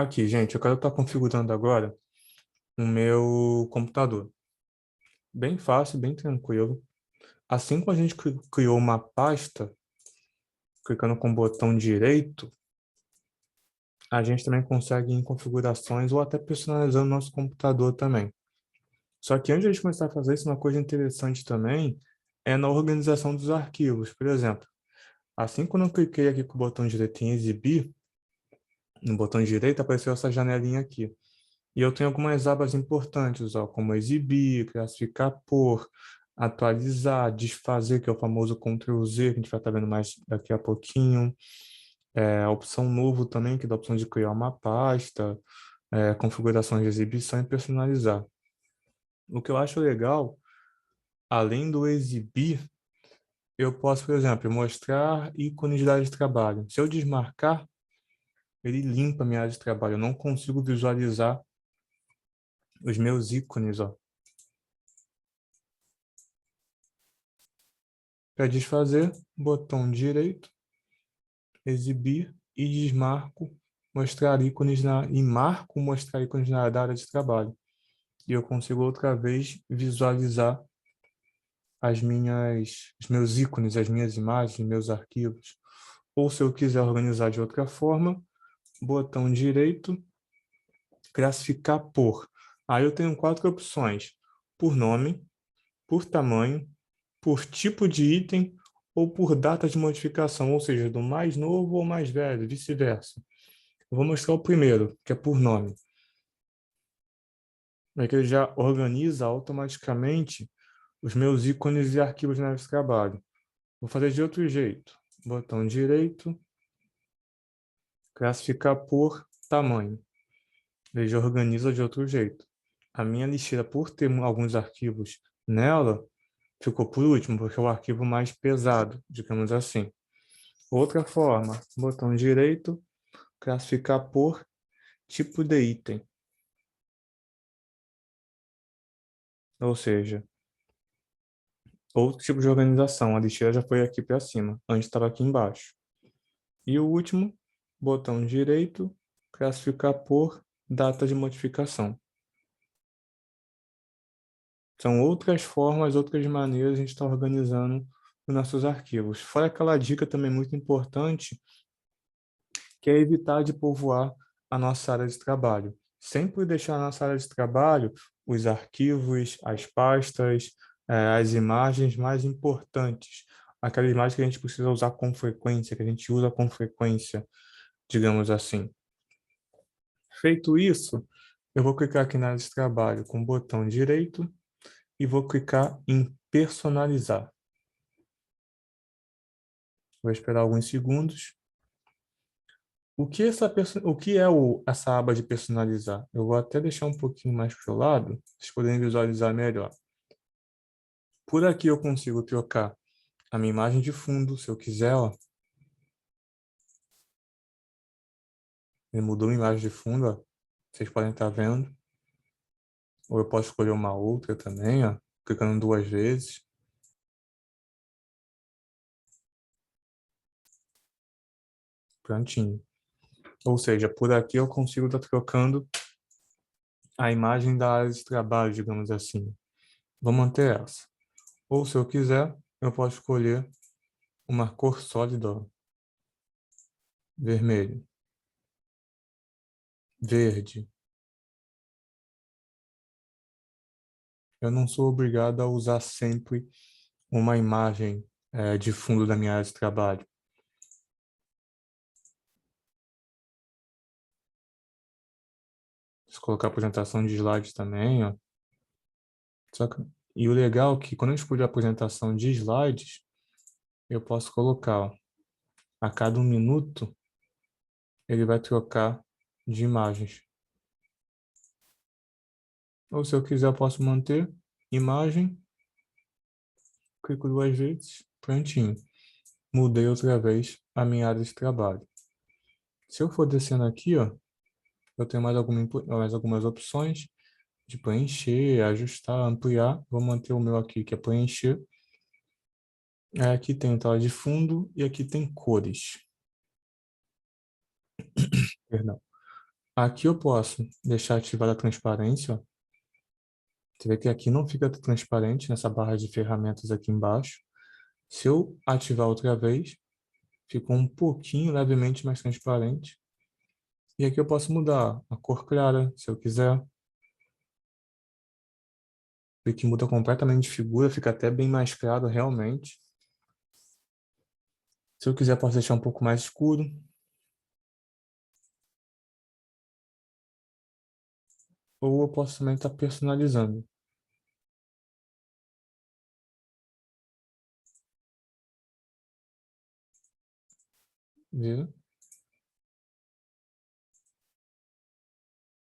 Aqui, gente, eu quero estar configurando agora o meu computador. Bem fácil, bem tranquilo. Assim como a gente criou uma pasta, clicando com o botão direito, a gente também consegue ir em configurações ou até personalizando o nosso computador também. Só que antes de a gente começar a fazer isso, uma coisa interessante também é na organização dos arquivos. Por exemplo, assim quando eu cliquei aqui com o botão direito em exibir, no botão direito apareceu essa janelinha aqui. E eu tenho algumas abas importantes, ó, como exibir, classificar por, atualizar, desfazer, que é o famoso Ctrl Z, que a gente vai estar vendo mais daqui a pouquinho. A opção novo também, que dá a opção de criar uma pasta, configurações de exibição e personalizar. O que eu acho legal, além do exibir, eu posso, por exemplo, mostrar ícones da área de trabalho. Se eu desmarcar, ele limpa a minha área de trabalho. Eu não consigo visualizar os meus ícones, ó. Para desfazer, botão direito, exibir e desmarco, mostrar ícones e marco mostrar ícones na área de trabalho. E eu consigo outra vez visualizar os meus ícones, as minhas imagens, meus arquivos. Ou se eu quiser organizar de outra forma, botão direito, classificar por. Aí eu tenho 4 opções: por nome, por tamanho, por tipo de item ou por data de modificação, ou seja, do mais novo ou mais velho, vice-versa. Eu vou mostrar o primeiro, que é por nome. É que ele já organiza automaticamente os meus ícones e arquivos na área de trabalho. Vou fazer de outro jeito. Botão direito, classificar por tamanho. Ele já organiza de outro jeito. A minha lixeira, por ter alguns arquivos nela, ficou por último, porque é o arquivo mais pesado, digamos assim. Outra forma, botão direito, classificar por tipo de item. Ou seja, outro tipo de organização. A lixeira já foi aqui para cima, antes estava aqui embaixo. E o último, botão direito, classificar por data de modificação. São outras formas, outras maneiras de a gente estar organizando os nossos arquivos. Fora aquela dica também muito importante, que é evitar de povoar a nossa área de trabalho. Sempre deixar a nossa área de trabalho os arquivos, as pastas, as imagens mais importantes, aquelas imagens que a gente precisa usar com frequência, que a gente usa com frequência, digamos assim. Feito isso, eu vou clicar aqui na área de trabalho com o botão direito e vou clicar em personalizar. Vou esperar alguns segundos. O que é essa aba de personalizar? Eu vou até deixar um pouquinho mais para o lado, para vocês poderem visualizar melhor. Por aqui eu consigo trocar a minha imagem de fundo, se eu quiser, ó. Ele mudou a imagem de fundo, ó. Vocês podem estar vendo. Ou eu posso escolher uma outra também, ó, clicando 2 vezes. Prontinho. Ou seja, por aqui eu consigo estar trocando a imagem da área de trabalho, digamos assim. Vou manter essa. Ou se eu quiser, eu posso escolher uma cor sólida, ó. Vermelho, verde. Eu não sou obrigado a usar sempre uma imagem de fundo da minha área de trabalho. Se colocar apresentação de slides também, ó. E o legal é que quando eu escolho a apresentação de slides, eu posso colocar, ó, a cada 1 minuto, ele vai trocar de imagens. Ou se eu quiser, eu posso manter imagem, clico 2 vezes, prontinho. Mudei outra vez a minha área de trabalho. Se eu for descendo aqui, ó, eu tenho mais algumas opções de preencher, ajustar, ampliar. Vou manter o meu aqui, que é preencher. Aqui tem tela de fundo e aqui tem cores. Perdão. Aqui eu posso deixar ativada a transparência, ó. Você vê que aqui não fica transparente nessa barra de ferramentas aqui embaixo. Se eu ativar outra vez, ficou um pouquinho levemente mais transparente. E aqui eu posso mudar a cor clara, se eu quiser. Vê que muda completamente de figura, fica até bem mais claro realmente. Se eu quiser, posso deixar um pouco mais escuro. Ou eu posso também estar personalizando. Viu?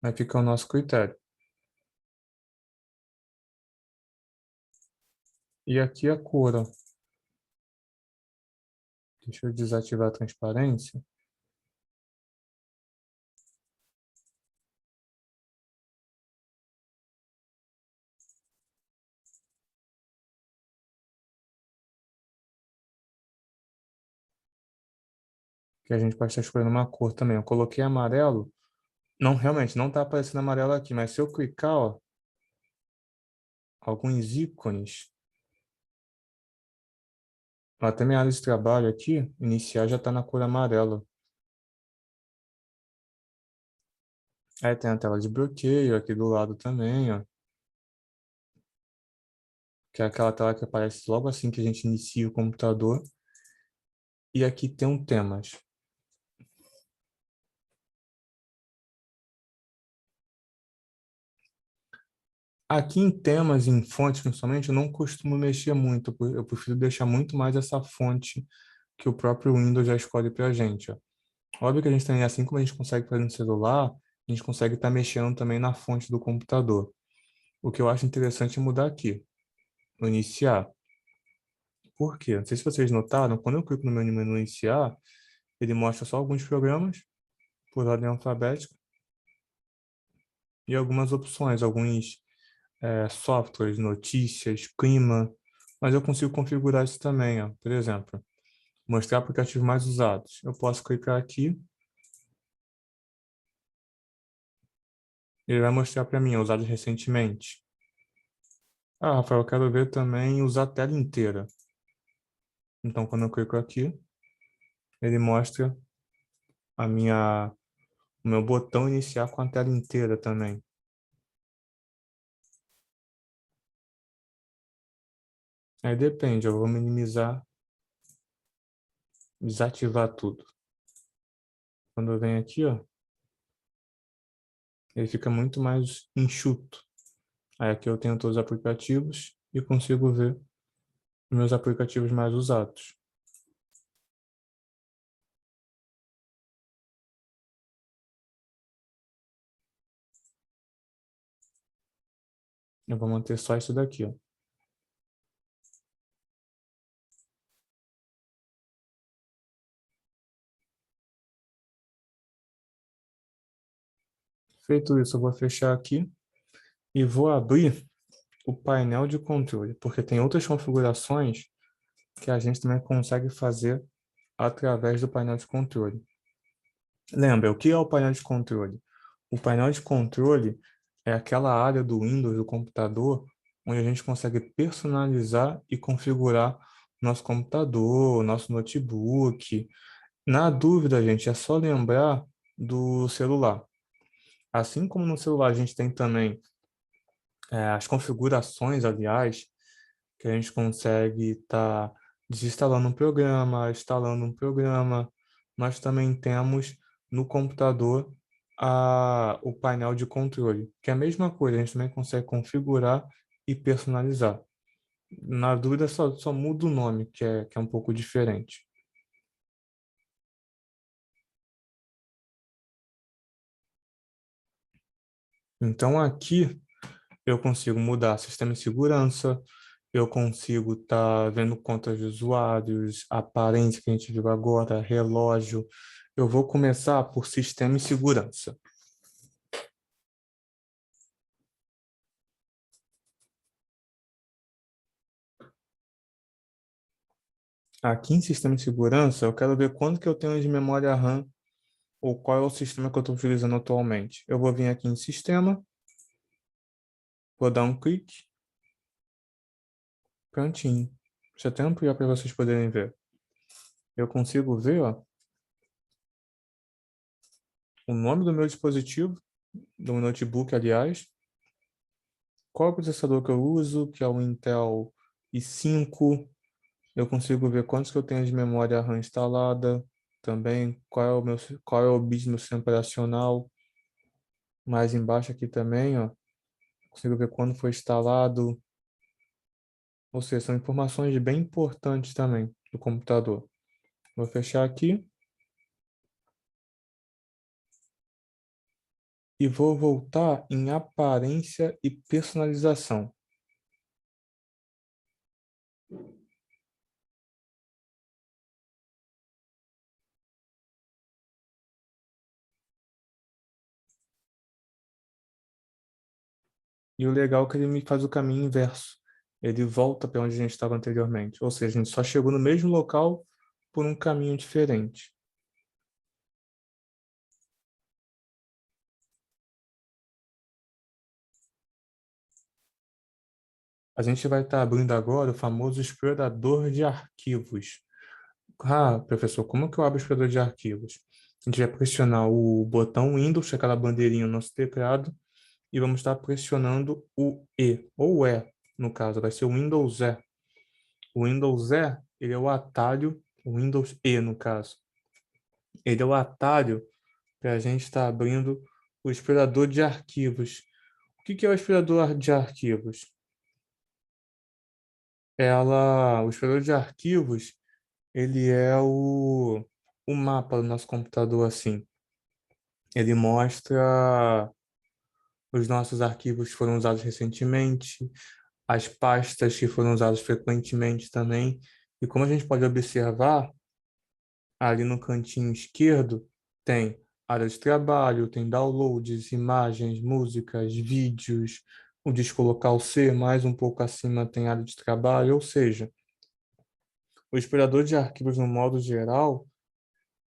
Aí fica o nosso critério. E aqui a cor, ó. Deixa eu desativar a transparência. Que a gente pode estar escolhendo uma cor também. Eu coloquei amarelo. Não, realmente, não está aparecendo amarelo aqui. Mas se eu clicar, ó, alguns ícones, até minha área de trabalho aqui, iniciar já está na cor amarela. Aí tem a tela de bloqueio aqui do lado também, ó. Que é aquela tela que aparece logo assim que a gente inicia o computador. E aqui tem um temas. Aqui em temas, em fontes principalmente, eu não costumo mexer muito. Eu prefiro deixar muito mais essa fonte que o próprio Windows já escolhe para a gente, ó. Óbvio que a gente tem, assim como a gente consegue fazer no celular, a gente consegue estar mexendo também na fonte do computador. O que eu acho interessante é mudar aqui, no iniciar. Por quê? Não sei se vocês notaram, quando eu clico no meu menu iniciar, ele mostra só alguns programas por ordem alfabética e algumas opções, alguns softwares, notícias, clima, mas eu consigo configurar isso também, ó. Por exemplo, mostrar aplicativos mais usados. Eu posso clicar aqui, ele vai mostrar para mim, usados recentemente. Ah, Rafael, eu quero ver também usar a tela inteira. Então, quando eu clico aqui, ele mostra a o meu botão iniciar com a tela inteira também. Aí depende, eu vou minimizar, desativar tudo. Quando eu venho aqui, ó, ele fica muito mais enxuto. Aí aqui eu tenho todos os aplicativos e consigo ver meus aplicativos mais usados. Eu vou manter só isso daqui, ó. Feito isso, eu vou fechar aqui e vou abrir o painel de controle, porque tem outras configurações que a gente também consegue fazer através do painel de controle. Lembra, o que é o painel de controle? O painel de controle é aquela área do Windows, do computador, onde a gente consegue personalizar e configurar nosso computador, nosso notebook. Na dúvida, gente, é só lembrar do celular. Assim como no celular a gente tem também as configurações, aliás, que a gente consegue estar desinstalando um programa, instalando um programa. Nós também temos no computador o painel de controle, que é a mesma coisa, a gente também consegue configurar e personalizar. Na dúvida, só muda o nome, que é um pouco diferente. Então, aqui eu consigo mudar sistema de segurança, eu consigo estar vendo contas de usuários, aparência que a gente viu agora, relógio. Eu vou começar por sistema e segurança. Aqui em sistema de segurança, eu quero ver quanto que eu tenho de memória RAM ou qual é o sistema que eu estou utilizando atualmente. Eu vou vir aqui em Sistema, vou dar um clique, prontinho. Deixa eu até ampliar para vocês poderem ver. Eu consigo ver, ó, o nome do meu dispositivo, do meu notebook, aliás, qual é o processador que eu uso, que é o Intel i5. Eu consigo ver quantos que eu tenho de memória RAM instalada, também qual é o bit do meu sistema operacional. Mais embaixo aqui também, ó, consigo ver quando foi instalado. Ou seja, são informações bem importantes também do computador. Vou fechar aqui e vou voltar em aparência e personalização. E o legal é que ele me faz o caminho inverso. Ele volta para onde a gente estava anteriormente. Ou seja, a gente só chegou no mesmo local por um caminho diferente. A gente vai estar abrindo agora o famoso explorador de arquivos. Ah, professor, como que eu abro o explorador de arquivos? A gente vai pressionar o botão Windows, que é aquela bandeirinha no nosso teclado, e vamos estar pressionando o E, ou E, no caso, vai ser o Windows E. O Windows E, ele é o atalho, o Windows E, no caso. Ele é o atalho para a gente estar abrindo o explorador de arquivos. O que que é o explorador de arquivos? O explorador de arquivos, ele é o mapa do nosso computador, assim. Ele mostra os nossos arquivos que foram usados recentemente, as pastas que foram usadas frequentemente também. E como a gente pode observar, ali no cantinho esquerdo tem área de trabalho, tem downloads, imagens, músicas, vídeos, o disco local C, mais um pouco acima tem área de trabalho, ou seja, o explorador de arquivos no modo geral,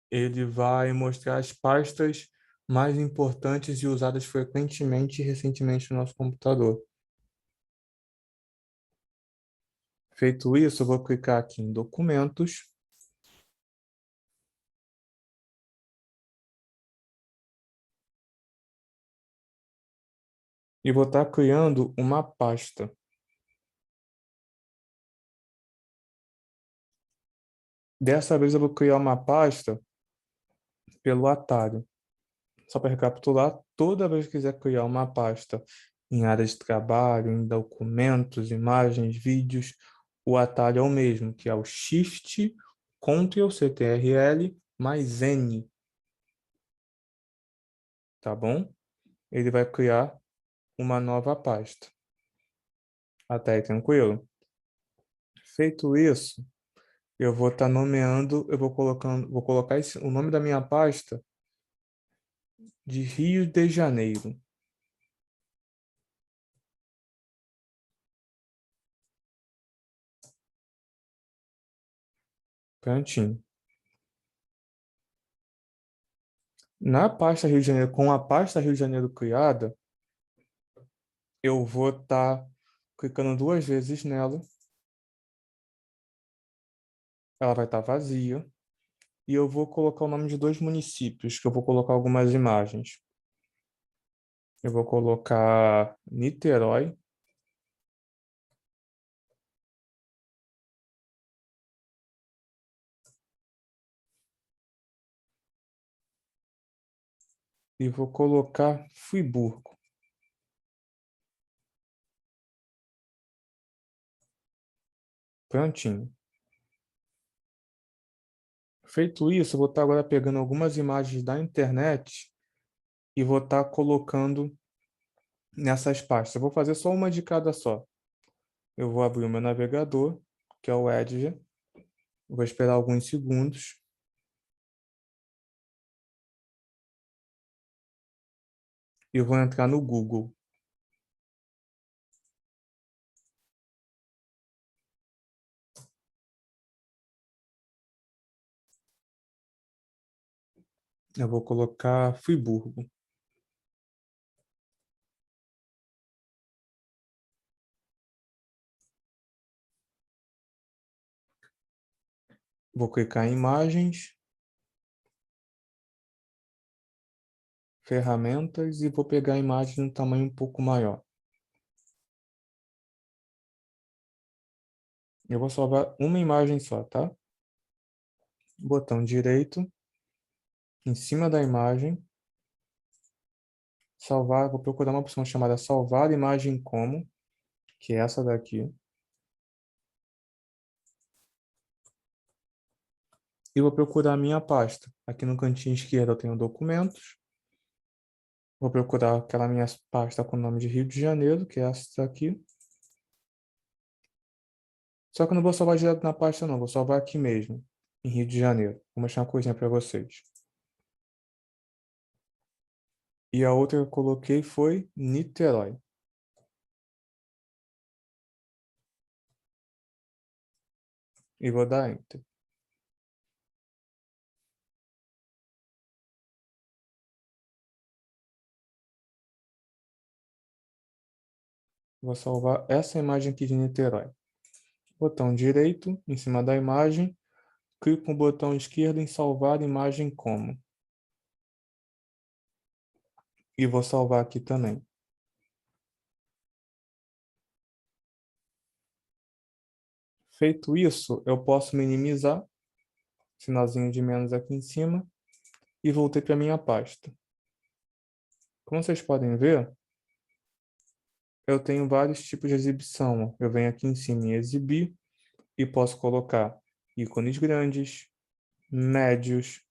ele vai mostrar as pastas mais importantes e usadas frequentemente e recentemente no nosso computador. Feito isso, eu vou clicar aqui em Documentos. E vou estar criando uma pasta. Dessa vez eu vou criar uma pasta pelo atalho. Só para recapitular, toda vez que quiser criar uma pasta em área de trabalho, em documentos, imagens, vídeos, o atalho é o mesmo, que é o Shift, Ctrl, CTRL, mais N, tá bom? Ele vai criar uma nova pasta. Até aí, tranquilo? Feito isso, eu vou estar nomeando, vou colocar o nome da minha pasta de Rio de Janeiro. Prontinho. Na pasta Rio de Janeiro, com a pasta Rio de Janeiro criada, eu vou estar clicando duas vezes nela. Ela vai estar vazia. E eu vou colocar o nome de dois municípios, que eu vou colocar algumas imagens. Eu vou colocar Niterói e vou colocar Friburgo. Prontinho. Feito isso, eu vou estar agora pegando algumas imagens da internet e vou estar colocando nessas pastas. Eu vou fazer só uma de cada só. Eu vou abrir o meu navegador, que é o Edge. Vou esperar alguns segundos e vou entrar no Google. Eu vou colocar Friburgo. Vou clicar em imagens, ferramentas e vou pegar a imagem em um tamanho um pouco maior. Eu vou salvar uma imagem só, tá? Botão direito, em cima da imagem, salvar, vou procurar uma opção chamada salvar imagem como, que é essa daqui. E vou procurar a minha pasta. Aqui no cantinho esquerdo eu tenho documentos. Vou procurar aquela minha pasta com o nome de Rio de Janeiro, que é essa daqui. Só que eu não vou salvar direto na pasta, não. Vou salvar aqui mesmo, em Rio de Janeiro. Vou mostrar uma coisinha para vocês. E a outra que eu coloquei foi Niterói. E vou dar Enter. Vou salvar essa imagem aqui de Niterói. Botão direito, em cima da imagem. Clico com o botão esquerdo em salvar imagem como. E vou salvar aqui também. Feito isso, eu posso minimizar, sinalzinho de menos aqui em cima, e voltei para minha pasta. Como vocês podem ver, eu tenho vários tipos de exibição. Eu venho aqui em cima em exibir e posso colocar ícones grandes, médios,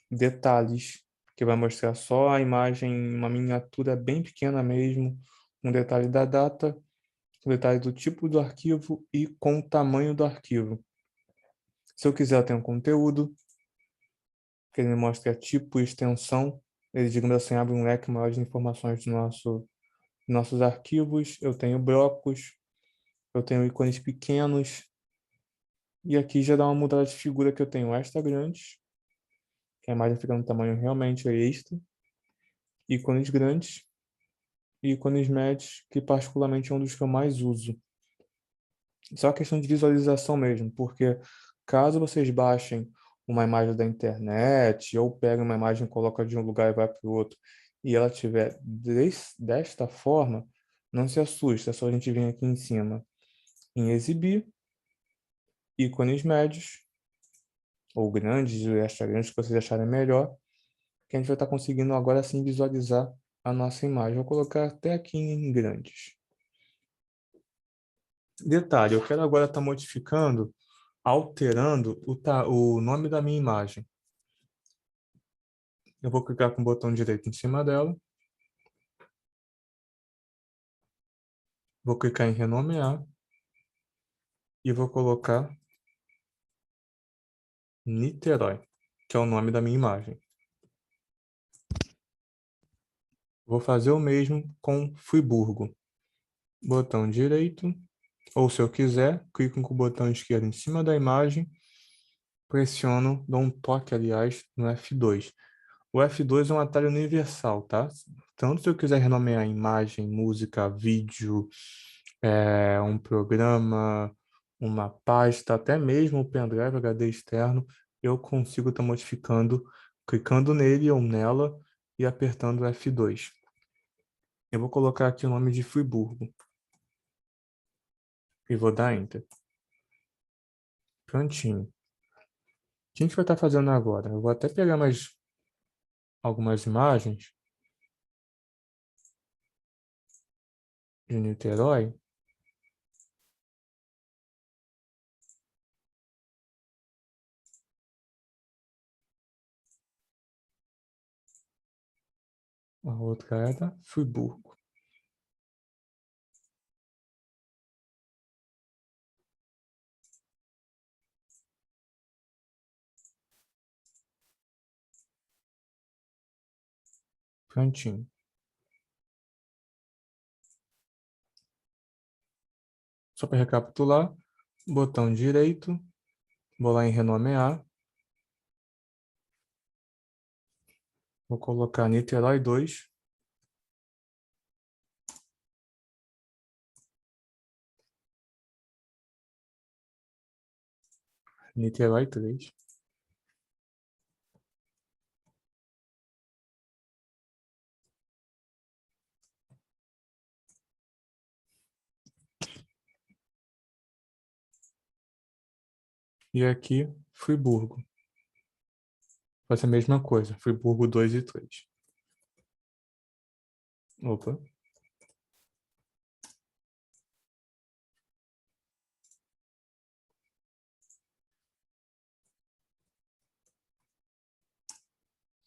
detalhes, que vai mostrar só a imagem em uma miniatura bem pequena mesmo, um detalhe da data, um detalhe do tipo do arquivo e com o tamanho do arquivo. Se eu quiser, eu tenho um conteúdo, que ele mostra tipo e extensão. Ele, digamos assim, abre um leque maior de informações nossos arquivos. Eu tenho blocos, eu tenho ícones pequenos. E aqui já dá uma mudada de figura que eu tenho extra grandes, que a imagem fica no tamanho realmente extra. Ícones grandes e ícones médios, que particularmente é um dos que eu mais uso. Só questão de visualização mesmo, porque caso vocês baixem uma imagem da internet ou peguem uma imagem, colocam de um lugar e vai para o outro, e ela tiver desta forma, não se assuste, é só a gente vir aqui em cima em exibir, ícones médios ou grandes, ou extra grandes, que vocês acharem melhor, que a gente vai estar conseguindo agora sim visualizar a nossa imagem. Vou colocar até aqui em grandes. Detalhe, eu quero agora estar modificando, alterando o nome da minha imagem. Eu vou clicar com o botão direito em cima dela. Vou clicar em renomear. E vou colocar Niterói, que é o nome da minha imagem. Vou fazer o mesmo com Friburgo. Botão direito, ou se eu quiser, clico com o botão esquerdo em cima da imagem, pressiono, dou um toque, aliás, no F2. O F2 é um atalho universal, tá? Tanto se eu quiser renomear imagem, música, vídeo, um programa, uma pasta, até mesmo o pendrive HD externo, eu consigo estar modificando, clicando nele ou nela e apertando o F2. Eu vou colocar aqui o nome de Friburgo e vou dar Enter. Prontinho. O que a gente vai estar fazendo agora? Eu vou até pegar mais algumas imagens de Niterói. A outra é da Friburgo. Prontinho. Só para recapitular, botão direito, vou lá em renomear, Vou colocar Niterói 2. Niterói 3. E aqui, Friburgo. Vai ser a mesma coisa. Friburgo 2 e 3. Opa.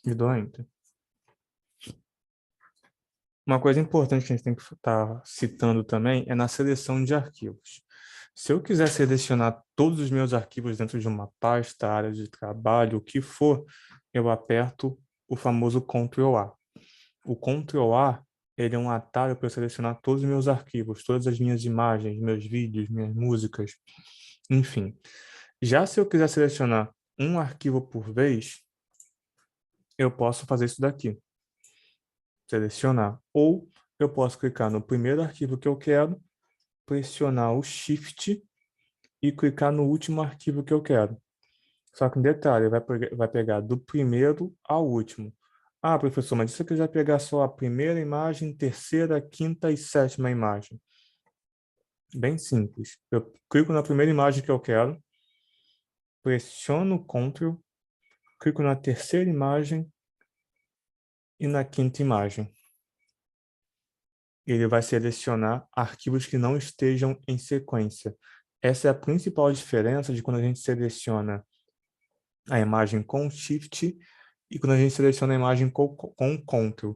E dou Enter. Uma coisa importante que a gente tem que estar citando também é na seleção de arquivos. Se eu quiser selecionar todos os meus arquivos dentro de uma pasta, área de trabalho, o que for, eu aperto o famoso Ctrl A. O Ctrl A, ele é um atalho para eu selecionar todos os meus arquivos, todas as minhas imagens, meus vídeos, minhas músicas, enfim. Já se eu quiser selecionar um arquivo por vez, eu posso fazer isso daqui. Selecionar. Ou eu posso clicar no primeiro arquivo que eu quero, pressionar o Shift e clicar no último arquivo que eu quero. Só que um detalhe, vai pegar do primeiro ao último. Ah, professor, mas se eu quiser pegar só a primeira imagem, terceira, quinta e sétima imagem? Bem simples. Eu clico na primeira imagem que eu quero, pressiono Ctrl, clico na terceira imagem e na quinta imagem. Ele vai selecionar arquivos que não estejam em sequência. Essa é a principal diferença de quando a gente seleciona a imagem com Shift e quando a gente seleciona a imagem com Ctrl.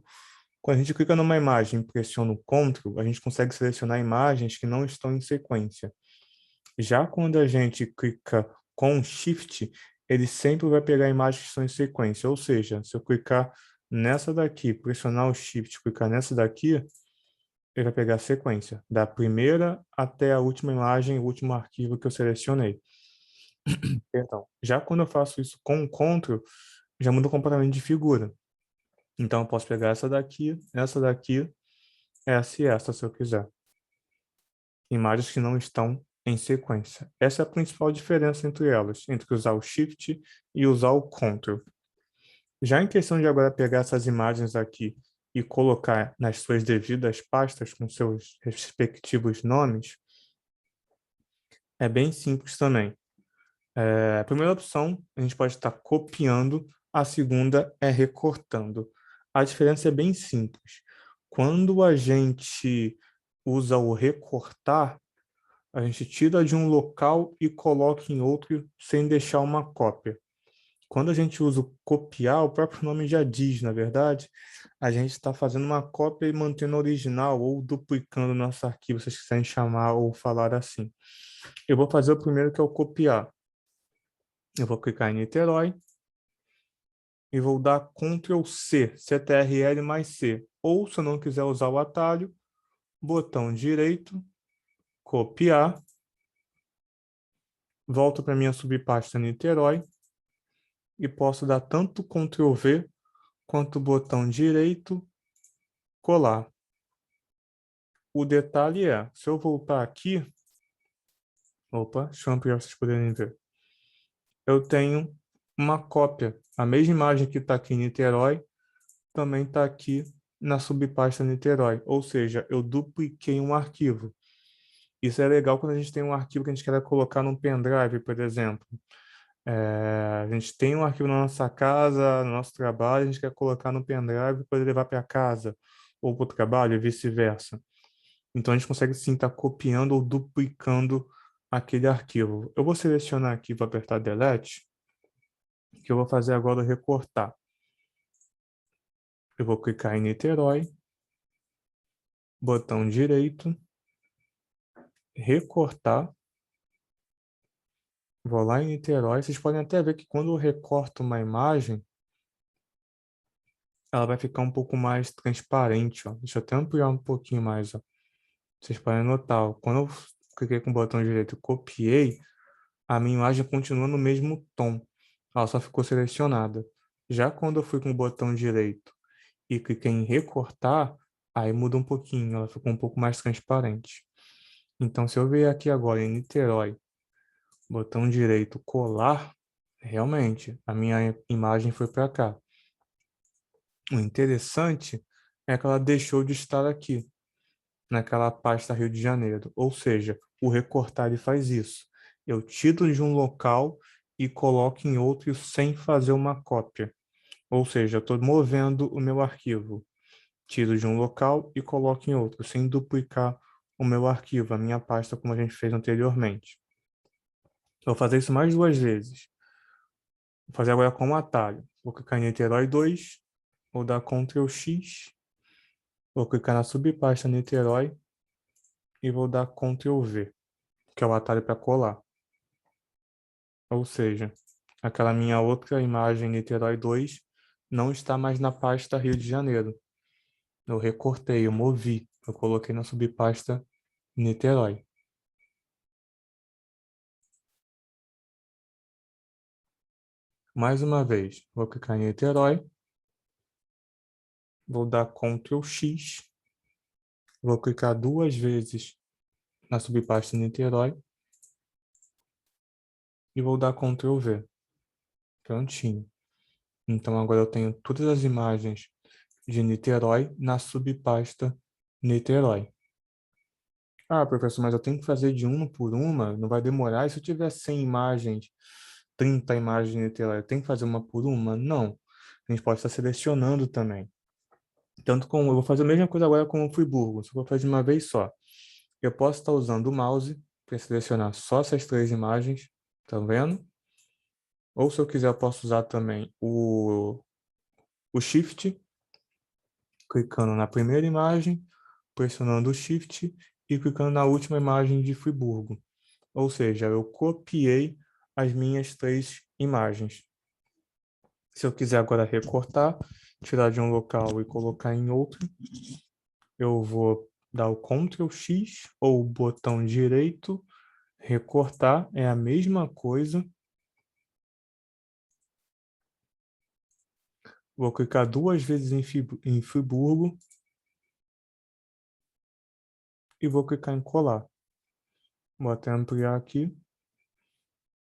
Quando a gente clica numa imagem e pressiona o Ctrl, a gente consegue selecionar imagens que não estão em sequência. Já quando a gente clica com Shift, ele sempre vai pegar imagens que estão em sequência. Ou seja, se eu clicar nessa daqui, pressionar o Shift, clicar nessa daqui, ele vai pegar a sequência, da primeira até a última imagem, o último arquivo que eu selecionei. Perdão. Já quando eu faço isso com o Ctrl, já muda completamente de figura. Então, eu posso pegar essa daqui, essa e essa, se eu quiser. Imagens que não estão em sequência. Essa é a principal diferença entre elas, entre usar o Shift e usar o Ctrl. Já em questão de agora pegar essas imagens aqui e colocar nas suas devidas pastas com seus respectivos nomes, é bem simples também. A primeira opção, a gente pode estar copiando, a segunda é recortando. A diferença é bem simples. Quando a gente usa o recortar, a gente tira de um local e coloca em outro sem deixar uma cópia. Quando a gente usa o copiar, o próprio nome já diz, na verdade, a gente está fazendo uma cópia e mantendo o original ou duplicando nosso arquivo, se vocês quiserem chamar ou falar assim. Eu vou fazer o primeiro, que é o copiar. Eu vou clicar em Niterói e vou dar Ctrl C, CTRL mais C. Ou, se eu não quiser usar o atalho, botão direito, copiar, volto para minha subpasta Niterói e posso dar tanto Ctrl V quanto o botão direito, colar. O detalhe é, se eu voltar aqui, opa, deixa eu ampliar para vocês poderem ver. Eu tenho uma cópia. A mesma imagem que está aqui em Niterói também está aqui na subpasta Niterói. Ou seja, eu dupliquei um arquivo. Isso é legal quando a gente tem um arquivo que a gente quer colocar num pendrive, por exemplo. A gente tem um arquivo na nossa casa, no nosso trabalho, a gente quer colocar no pendrive para levar para casa ou para o trabalho e vice-versa. Então, a gente consegue sim estar copiando ou duplicando aquele arquivo. Eu vou selecionar aqui, vou apertar Delete, que eu vou fazer agora o recortar. Eu vou clicar em Niterói, botão direito, recortar. Vou lá em Niterói. Vocês podem até ver que quando eu recorto uma imagem, ela vai ficar um pouco mais transparente, ó. Deixa eu até ampliar um pouquinho mais, ó. Vocês podem notar, ó, quando eu cliquei com o botão direito e copiei, a minha imagem continua no mesmo tom. Ela só ficou selecionada. Já quando eu fui com o botão direito e cliquei em recortar, aí muda um pouquinho, ela ficou um pouco mais transparente. Então, se eu vier aqui agora em Niterói, botão direito, colar, realmente, a minha imagem foi para cá. O interessante é que ela deixou de estar aqui, naquela pasta Rio de Janeiro. Ou seja, o recortar ele faz isso. Eu tiro de um local e coloco em outro sem fazer uma cópia. Ou seja, eu estou movendo o meu arquivo. Tiro de um local e coloco em outro, sem duplicar o meu arquivo, a minha pasta, como a gente fez anteriormente. Eu vou fazer isso mais 2 vezes. Vou fazer agora com o atalho. Vou clicar em Niterói 2, vou dar Ctrl X, vou clicar na subpasta Niterói e vou dar Ctrl V, que é o atalho para colar. Ou seja, aquela minha outra imagem Niterói 2 não está mais na pasta Rio de Janeiro. Eu recortei, eu movi, eu coloquei na subpasta Niterói. Mais uma vez, vou clicar em Niterói, vou dar Ctrl X, vou clicar 2 vezes na subpasta Niterói e vou dar Ctrl V. Prontinho. Então agora eu tenho todas as imagens de Niterói na subpasta Niterói. Ah, professor, mas eu tenho que fazer de uma por uma? Não vai demorar? E se eu tiver 100 imagens, 30 imagens de Niterói, eu tenho que fazer uma por uma? Não. A gente pode estar selecionando também. Tanto como eu vou fazer a mesma coisa agora com o Friburgo, só vou fazer de uma vez só. Eu posso estar usando o mouse para selecionar só essas 3 imagens, tá vendo? Ou se eu quiser, eu posso usar também o Shift, clicando na primeira imagem, pressionando o Shift e clicando na última imagem de Friburgo. Ou seja, eu copiei as minhas 3 imagens. Se eu quiser agora recortar, tirar de um local e colocar em outro, eu vou dar o Ctrl X ou o botão direito, recortar, é a mesma coisa. Vou clicar 2 vezes em Friburgo e vou clicar em colar. Vou até ampliar aqui.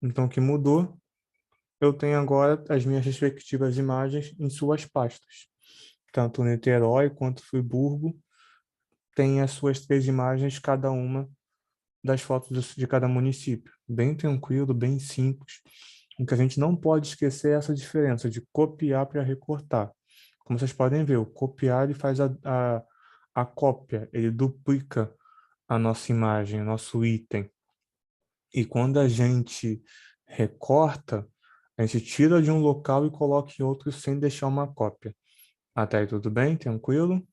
Então, o que mudou? Eu tenho agora as minhas respectivas imagens em suas pastas. Tanto Niterói quanto Friburgo tem as suas 3 imagens, cada uma das fotos de cada município. Bem tranquilo, bem simples. O que a gente não pode esquecer é essa diferença de copiar para recortar. Como vocês podem ver, o copiar ele faz a cópia, ele duplica a nossa imagem, o nosso item. E quando a gente recorta, a gente tira de um local e coloca em outro sem deixar uma cópia. Até aí tudo bem? Tranquilo?